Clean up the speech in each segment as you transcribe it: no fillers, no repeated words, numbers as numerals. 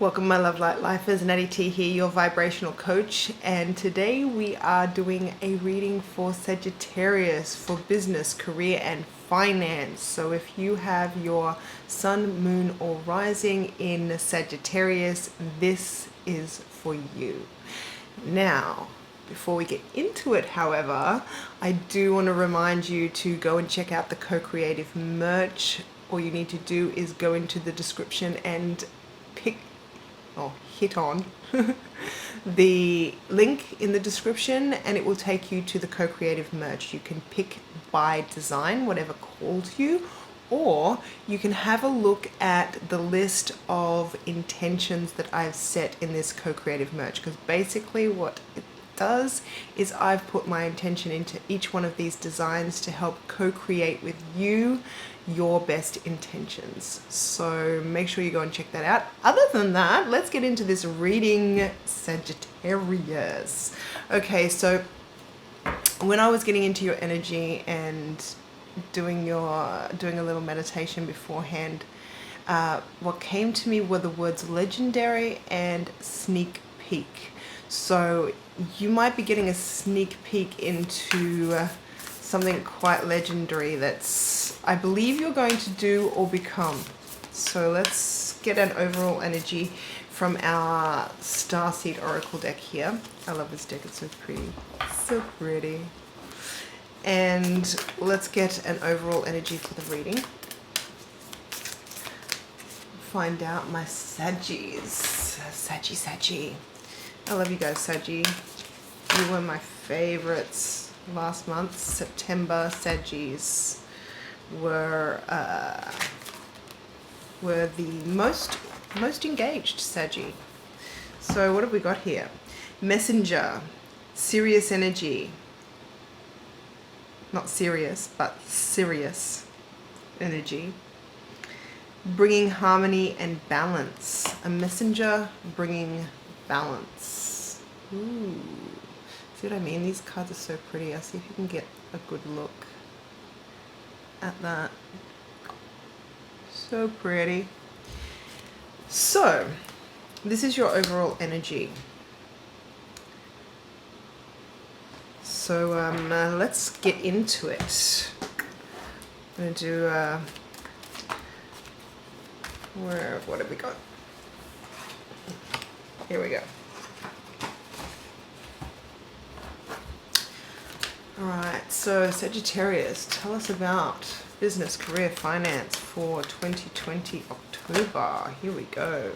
Welcome, my love light lifers. Natty T here, your vibrational coach, and today we are doing a reading for Sagittarius for business, career, and finance. So if you have your sun, moon, or rising in Sagittarius, this is for you. Now, before we get into it, however, I do want to remind you to go and check out the co-creative merch. All you need to do is go into the description and hit on the link in the description, and it will take you to the co-creative merch. You can pick by design, whatever calls you, or you can have a look at the list of intentions that I've set in this co-creative merch, because basically what it does is I've put my intention into each one of these designs to help co-create with you your best intentions. So make sure you go and check that out. Other than that, let's get into this reading, Sagittarius. Okay, so when I was getting into your energy and doing a little meditation beforehand, what came to me were the words legendary and sneak peek. So you might be getting a sneak peek into something quite legendary that's, I believe, you're going to do or become. So let's get an overall energy from our Starseed Oracle deck here. I love this deck, it's so pretty. So pretty. And let's get an overall energy for the reading. Find out my Saggies. Saggy. I love you guys, Saggy. You were my favorites last month. September Saggies were the most engaged Saggy. So what have we got here? Messenger, serious energy. Not serious, but serious energy. Bringing harmony and balance. A messenger bringing balance. Ooh. See what I mean? These cards are so pretty. I'll see if you can get a good look at that. So pretty. So, this is your overall energy. So, let's get into it. I'm going to do, what have we got? Here we go. Alright, so Sagittarius, tell us about business, career, finance for 2020 October. Here we go.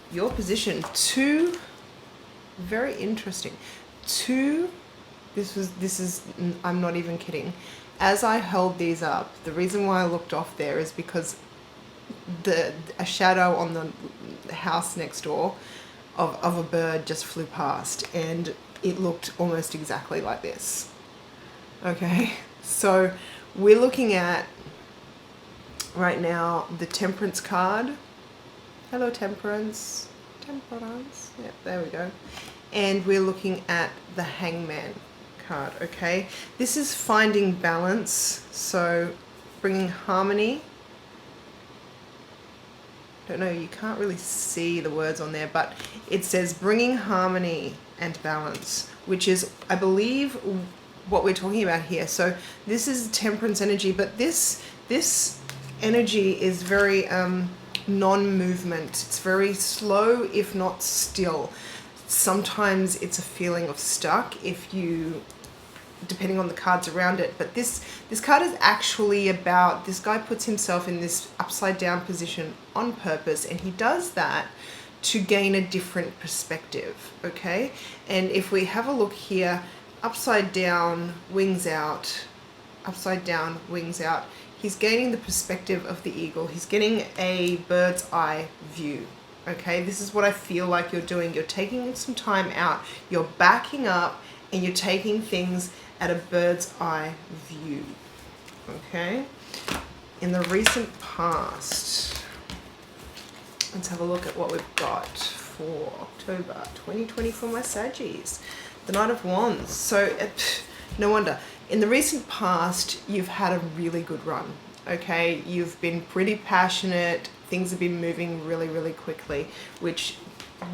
Your position, two, very interesting. Two, this is, I'm not even kidding. As I held these up, the reason why I looked off there is because a shadow on the house next door of a bird just flew past, and it looked almost exactly like this. Okay, so we're looking at right now the Temperance card. Hello, Temperance. Yep, there we go. And we're looking at the Hangman card. Okay, this is finding balance, so bringing harmony. Don't know, you can't really see the words on there, but it says bringing harmony and balance, which is, I believe, what we're talking about here. So this is Temperance energy, but this energy is very non-movement. It's very slow, if not still. Sometimes it's a feeling of stuck if you, depending on the cards around it. But this card is actually about, this guy puts himself in this upside down position on purpose, and he does that to gain a different perspective. Okay, and if we have a look here, upside down, wings out, upside down, wings out, he's gaining the perspective of the eagle. He's getting a bird's eye view. Okay, this is what I feel like you're doing. You're taking some time out, you're backing up, and you're taking things at a bird's eye view. Okay, in the recent past, let's have a look at what we've got for October 2020 for my Saggies. The Knight of Wands. So no wonder. In the recent past, you've had a really good run. Okay, you've been pretty passionate things have been moving really, really quickly, which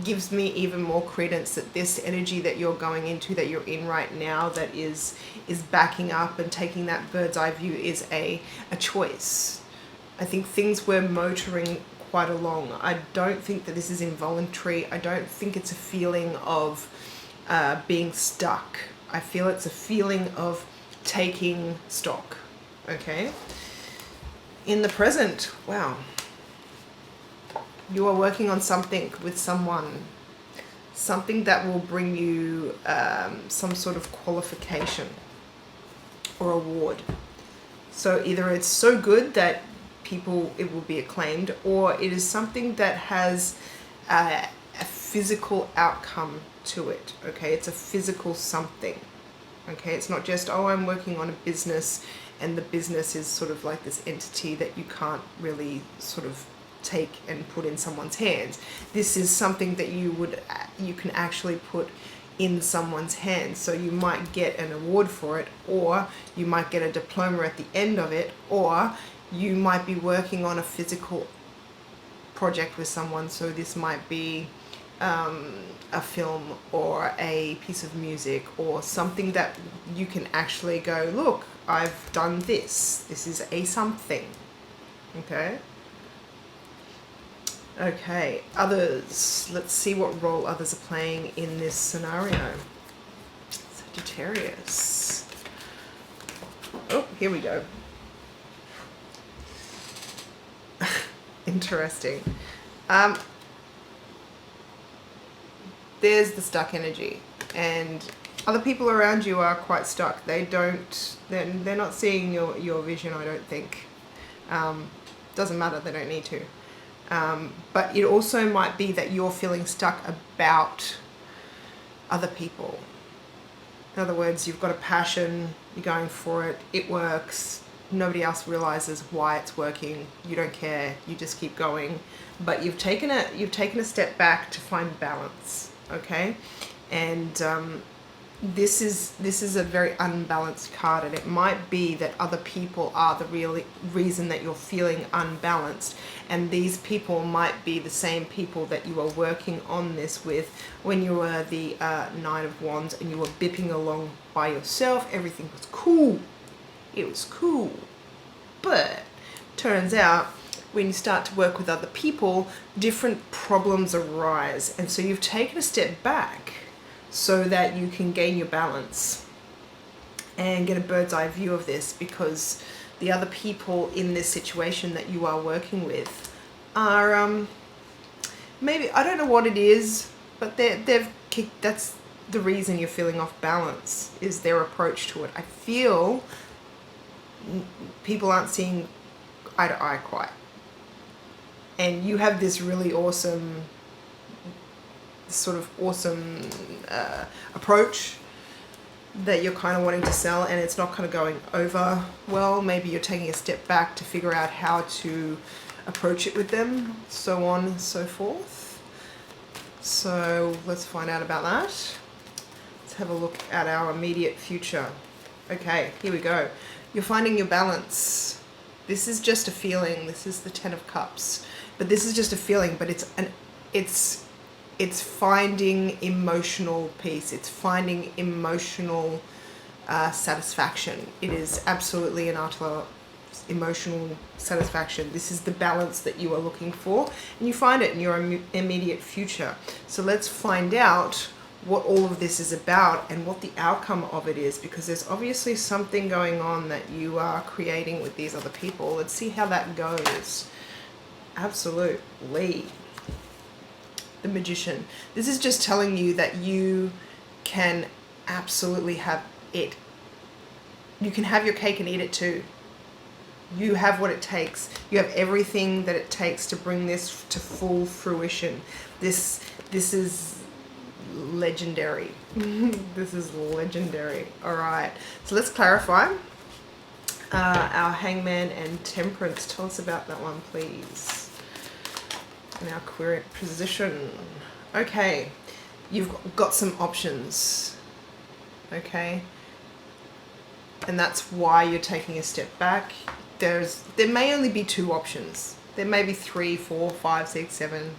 gives me even more credence that this energy that you're going into, that you're in right now, that is backing up and taking that bird's eye view, is a choice. I think things were motoring quite along. I don't think that this is involuntary. I don't think it's a feeling of being stuck. I feel it's a feeling of taking stock. Okay? In the present, wow. You are working on something with someone. Something that will bring you some sort of qualification or award. So either it's so good that it will be acclaimed, or it is something that has a physical outcome to it. Okay, it's a physical something. Okay, it's not just, oh, I'm working on a business, and the business is sort of like this entity that you can't really sort of take and put in someone's hands. This is something that you can actually put in someone's hands. So you might get an award for it, or you might get a diploma at the end of it, or you might be working on a physical project with someone. So this might be a film or a piece of music or something that you can actually go, look, I've done this. This is a something. Okay. Okay, others. Let's see what role others are playing in this scenario. Sagittarius. Oh, here we go. Interesting. There's the stuck energy, and other people around you are quite stuck. They're not seeing your vision, I don't think. Doesn't matter, they don't need to. But it also might be that you're feeling stuck about other people. In other words, you've got a passion, you're going for it, it works, nobody else realizes why it's working, you don't care, you just keep going. But you've taken a step back to find balance, okay? And this is a very unbalanced card, and it might be that other people are the real reason that you're feeling unbalanced, and these people might be the same people that you were working on this with when you were the Nine of Wands and you were bipping along by yourself. Everything was cool. It was cool. But turns out when you start to work with other people, different problems arise, and so you've taken a step back so that you can gain your balance and get a bird's eye view of this, because the other people in this situation that you are working with are maybe, I don't know what it is, but they've kicked, that's the reason you're feeling off balance, is their approach to it. I feel people aren't seeing eye to eye quite, and you have this really awesome approach that you're kind of wanting to sell, and it's not kind of going over well. Maybe you're taking a step back to figure out how to approach it with them, so on and so forth. So let's find out about that. Let's have a look at our immediate future. Okay, here we go. You're finding your balance. This is just a feeling. This is the Ten of Cups, but this is just a feeling, but it's finding emotional peace. It's finding emotional satisfaction. It is absolutely an utter emotional satisfaction. This is the balance that you are looking for, and you find it in your immediate future. So let's find out what all of this is about and what the outcome of it is, because there's obviously something going on that you are creating with these other people. Let's see how that goes. Absolutely. The Magician. This is just telling you that you can absolutely have it. You can have your cake and eat it too. You have what it takes. You have everything that it takes to bring this to full fruition. This is legendary. This is legendary. All right. So let's clarify. Our Hangman and Temperance. Tell us about that one, please. And our queer position. Okay, you've got some options. Okay, and that's why you're taking a step back. There may only be two options. There may be 3, 4, 5, 6, 7.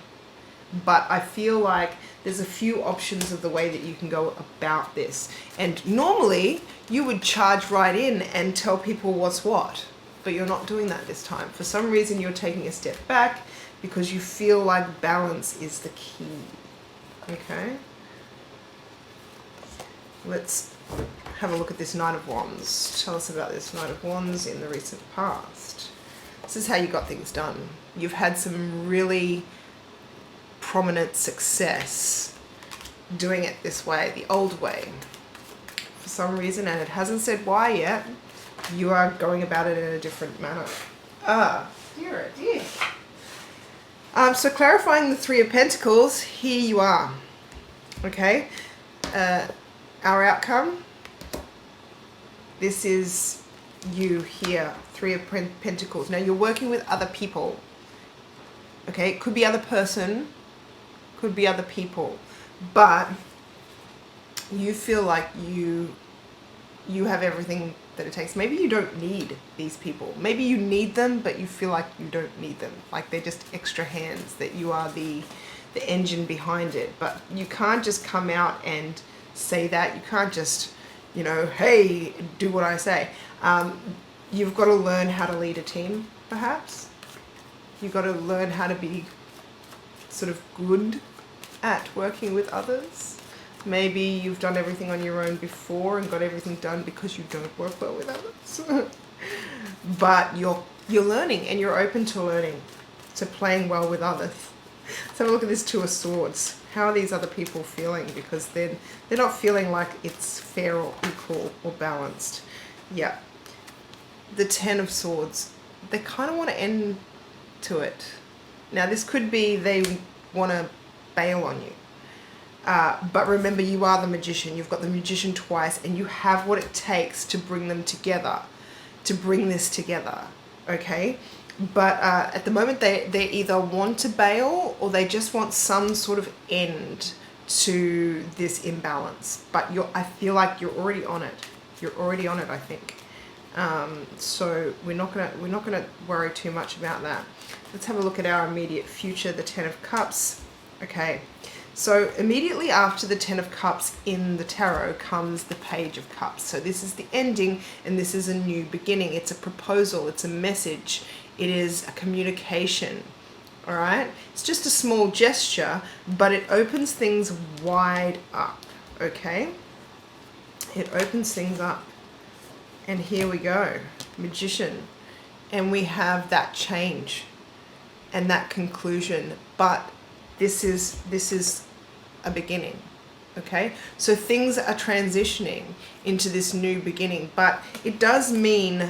But I feel like there's a few options of the way that you can go about this. And normally you would charge right in and tell people what's what, but you're not doing that this time. For some reason you're taking a step back because you feel like balance is the key. Okay? Let's have a look at this Knight of Wands. Tell us about this Knight of Wands in the recent past. This is how you got things done. You've had some really prominent success doing it this way, the old way. For some reason, and it hasn't said why yet, you are going about it in a different manner. Dear, oh dear. So clarifying the Three of Pentacles, here you are. Okay? Our outcome, this is you here, Three of Pentacles. Now you're working with other people. Okay? It could be other person, could be other people, but you feel like you have everything that it takes. Maybe you don't need these people. Maybe you need them, but you feel like you don't need them. Like they're just extra hands, that you are the engine behind it. But you can't just come out and say that. You can't just, you know, hey, do what I say. You've got to learn how to lead a team, perhaps. You've got to learn how to be sort of good at working with others. Maybe you've done everything on your own before and got everything done because you don't work well with others. But you're learning, and you're open to learning, to playing well with others. Let's have a look at this Two of Swords. How are these other people feeling? Because they're not feeling like it's fair or equal or balanced. Yeah. The Ten of Swords. They kind of want to end to it. Now this could be they want to bail on you. But remember, you are the Magician. You've got the Magician twice, and you have what it takes to bring them together, to bring this together, okay? But at the moment, they either want to bail or they just want some sort of end to this imbalance. But I feel like you're already on it. You're already on it, I think. So we're not gonna worry too much about that. Let's have a look at our immediate future, the Ten of Cups. Okay, so immediately after the Ten of Cups in the tarot comes the Page of Cups. So this is the ending, and this is a new beginning. It's a proposal, it's a message, it is a communication, all right? It's just a small gesture, but it opens things wide up, okay? It opens things up. And here we go, Magician. And we have that change and that conclusion, but this is a beginning, okay? So things are transitioning into this new beginning, but it does mean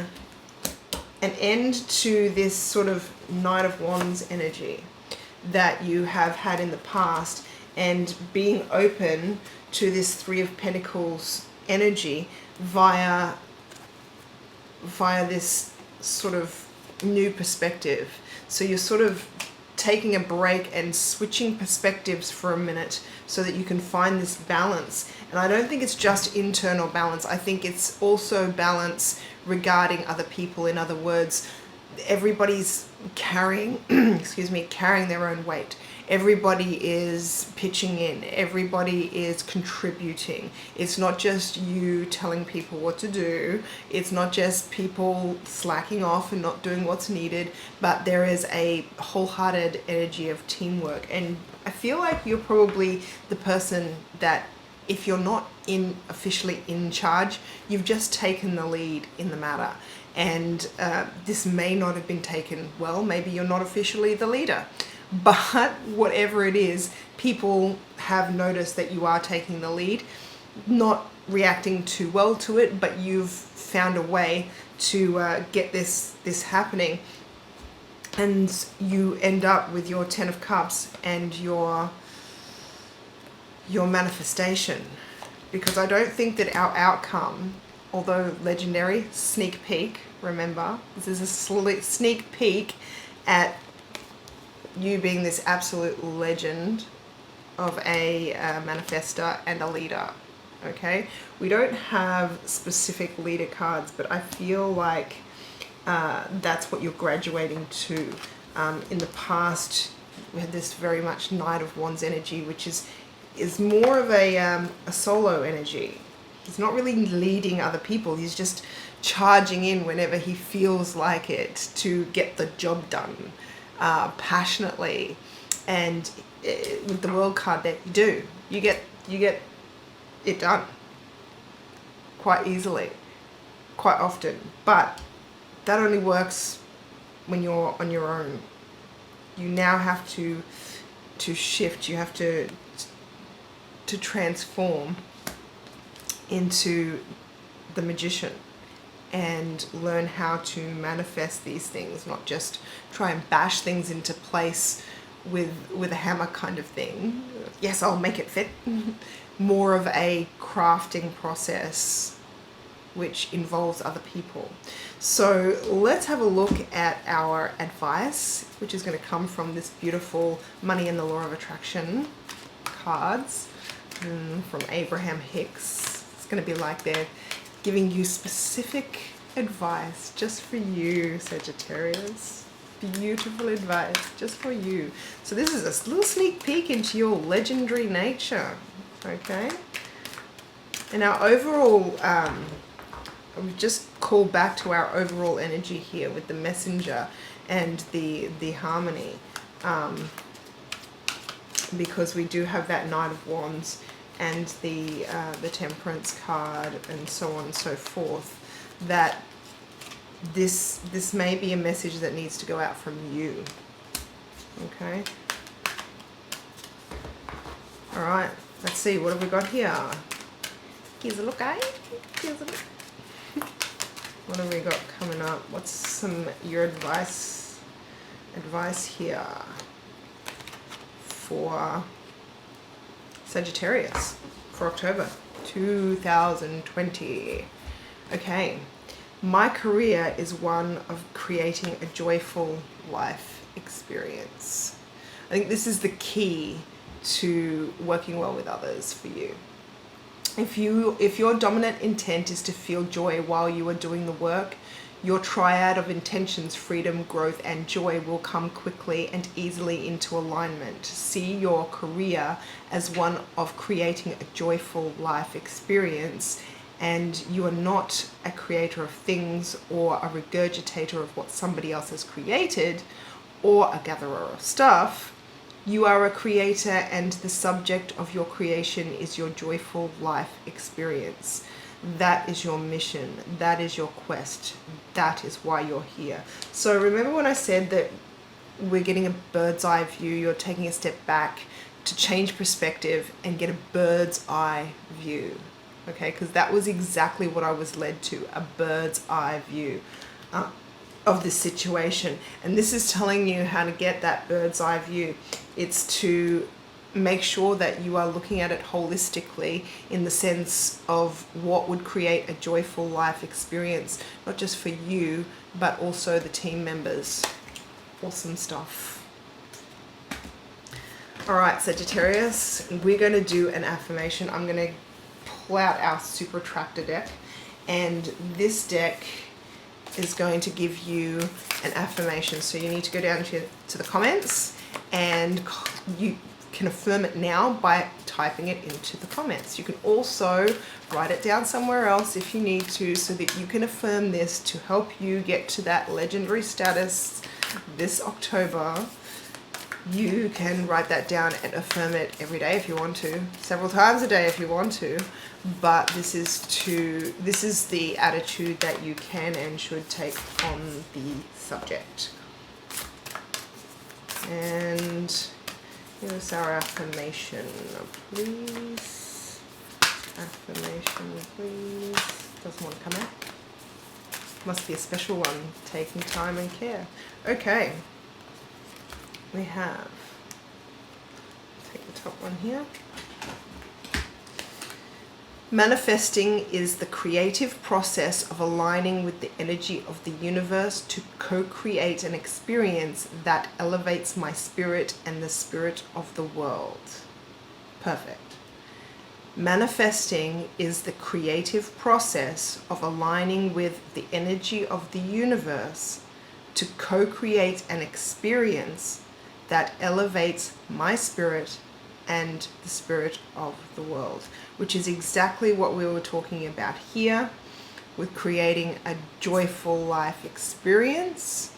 an end to this sort of Knight of Wands energy that you have had in the past, and being open to this Three of Pentacles energy via this sort of new perspective. So you're sort of taking a break and switching perspectives for a minute so that you can find this balance. And I don't think it's just internal balance. I think it's also balance regarding other people. In other words, everybody's carrying, excuse me, carrying their own weight. Everybody is pitching in. Everybody is contributing. It's not just you telling people what to do. It's not just people slacking off and not doing what's needed, but there is a wholehearted energy of teamwork. And I feel like you're probably the person that, if you're not officially in charge, you've just taken the lead in the matter. And this may not have been taken well. Maybe you're not officially the leader. But whatever it is, people have noticed that you are taking the lead, not reacting too well to it, but you've found a way to get this happening. And you end up with your Ten of Cups and your manifestation. Because I don't think that our outcome, although legendary, sneak peek, remember, this is a sneak peek at you being this absolute legend of a manifestor and a leader, okay? We don't have specific leader cards, but I feel like that's what you're graduating to. In the past, we had this very much Knight of Wands energy, which is more of a solo energy. He's not really leading other people. He's just charging in whenever he feels like it to get the job done passionately. And with the World card deck, you get it done quite easily, quite often. But that only works when you're on your own. You now have to shift. You have to transform into the magician and learn how to manifest these things, not just try and bash things into place with a hammer kind of thing. Yes, I'll make it fit. More of a crafting process which involves other people. So let's have a look at our advice, which is going to come from this beautiful Money and the Law of Attraction cards from Abraham Hicks. It's going to be like they're giving you specific advice just for you, Sagittarius. Beautiful advice just for you. So this is a little sneak peek into your legendary nature, okay? And our overall, we just call back to our overall energy here with the Messenger and the harmony, because we do have that Knight of Wands and the Temperance card and so on and so forth, that this may be a message that needs to go out from you. Okay. All right. Let's see. What have we got here? Here's a look, eh? Here's a look. What have we got coming up? What's your advice here for Sagittarius for October 2020? Okay. My career is one of creating a joyful life experience. I think this is the key to working well with others for you. If your dominant intent is to feel joy while you are doing the work, your triad of intentions, freedom, growth, and joy will come quickly and easily into alignment. See your career as one of creating a joyful life experience, and you are not a creator of things or a regurgitator of what somebody else has created or a gatherer of stuff. You are a creator, and the subject of your creation is your joyful life experience. That is your mission. That is your quest. That is why you're here. So remember when I said that we're getting a bird's eye view, you're taking a step back to change perspective and get a bird's eye view. Okay, because that was exactly what I was led to, a bird's eye view of this situation. And this is telling you how to get that bird's eye view. It's to make sure that you are looking at it holistically in the sense of what would create a joyful life experience, not just for you, but also the team members. Awesome stuff. All right, Sagittarius, we're going to do an affirmation. I'm going to pull out our Super Attractor deck, and this deck is going to give you an affirmation. So you need to go down to the comments, and you can affirm it now by typing it into the comments. You can also write it down somewhere else if you need to, so that you can affirm this to help you get to that legendary status this October. You can write that down and affirm it every day if you want to, several times a day if you want to, but this is the attitude that you can and should take on the subject. And here's our affirmation, please. Affirmation, please. Doesn't want to come out. Must be a special one, taking time and care. Okay. We have, take the top one here. Manifesting is the creative process of aligning with the energy of the universe to co-create an experience that elevates my spirit and the spirit of the world. Perfect. Manifesting is the creative process of aligning with the energy of the universe to co-create an experience that elevates my spirit and the spirit of the world, which is exactly what we were talking about here with creating a joyful life experience.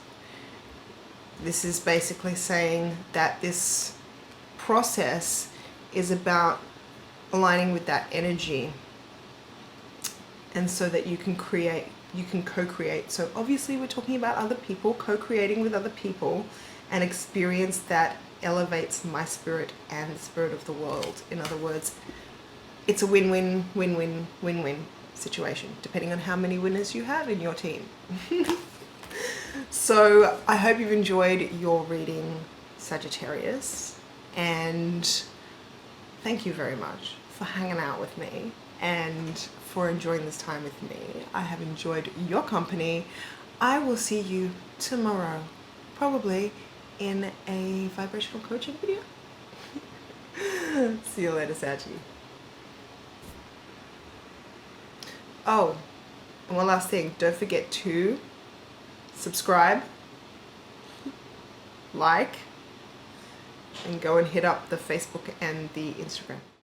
This is basically saying that this process is about aligning with that energy, and so that you can create, you can co-create. So obviously we're talking about other people, co-creating with other people, an experience that elevates my spirit and the spirit of the world. In other words, it's a win-win, win-win, win-win situation, depending on how many winners you have in your team. So I hope you've enjoyed your reading, Sagittarius, and thank you very much for hanging out with me and for enjoying this time with me. I have enjoyed your company. I will see you tomorrow, probably in a vibrational coaching video. See you later, Saggy. Oh, and one last thing, don't forget to subscribe, like, and go and hit up the Facebook and the Instagram.